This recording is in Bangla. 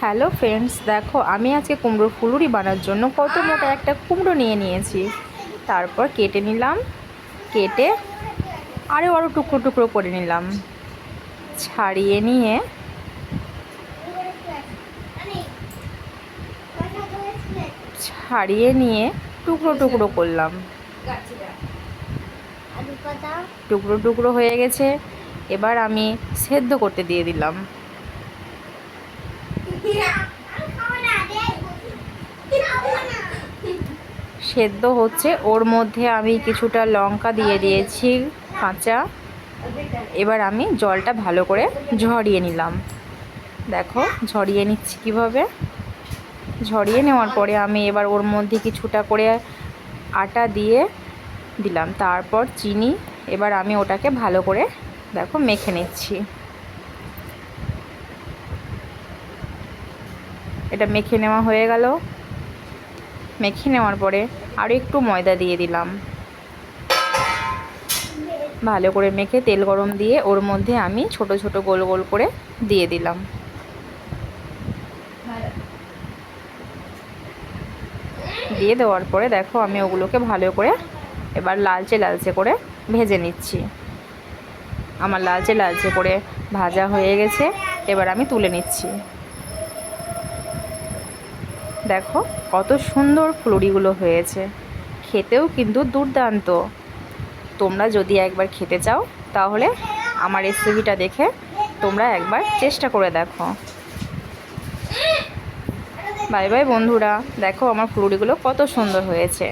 হ্যালো ফ্রেন্ডস, দেখো আমি আজকে কুমড়োর ফুলুরি বানার জন্য কত মোটা একটা কুমড়ো নিয়ে নিয়েছি। তারপর কেটে নিলাম, কেটে আরও টুকরো টুকরো করে নিলাম। ছাড়িয়ে নিয়ে টুকরো টুকরো করলাম। টুকরো টুকরো হয়ে গেছে, এবার আমি সেদ্ধ করতে দিয়ে দিলাম। সেদ্ধ হচ্ছে, ওর মধ্যে আমি কিছুটা লঙ্কা দিয়ে দিয়েছি কাঁচা। এবার আমি জলটা ভালো করে ঝরিয়ে নিলাম। দেখো ঝরিয়ে নিচ্ছি কিভাবে। ঝরিয়ে নেওয়ার পরে আমি এবার ওর মধ্যে কিছুটা করে আটা দিয়ে দিলাম, তারপর চিনি। এবার আমি ওটাকে ভালো করে দেখো মেখে নিচ্ছি। এটা মেখে নেওয়া হয়ে গেল। মেখে নেওয়ার পরে আরও একটু ময়দা দিয়ে দিলাম। ভালো করে মেখে তেল গরম দিয়ে ওর মধ্যে আমি ছোট ছোট গোল গোল করে দিয়ে দিলাম। দিয়ে দেওয়ার পরে দেখো আমি ওগুলোকে ভালো করে এবার লালচে লালচে করে ভেজে নিচ্ছি। আমার লালচে লালচে করে ভাজা হয়ে গেছে, এবার আমি তুলে নিচ্ছি। দেখো কত সুন্দর ফুলুরিগুলো হয়েছে, খেতেও কিন্তু দুর্দান্ত। তোমরা যদি একবার খেতে চাও তাহলে আমার রেসিপিটা দেখে তোমরা একবার চেষ্টা করে দেখো। বাই বাই বন্ধুরা, দেখো আমার ফুলুরিগুলো কত সুন্দর হয়েছে।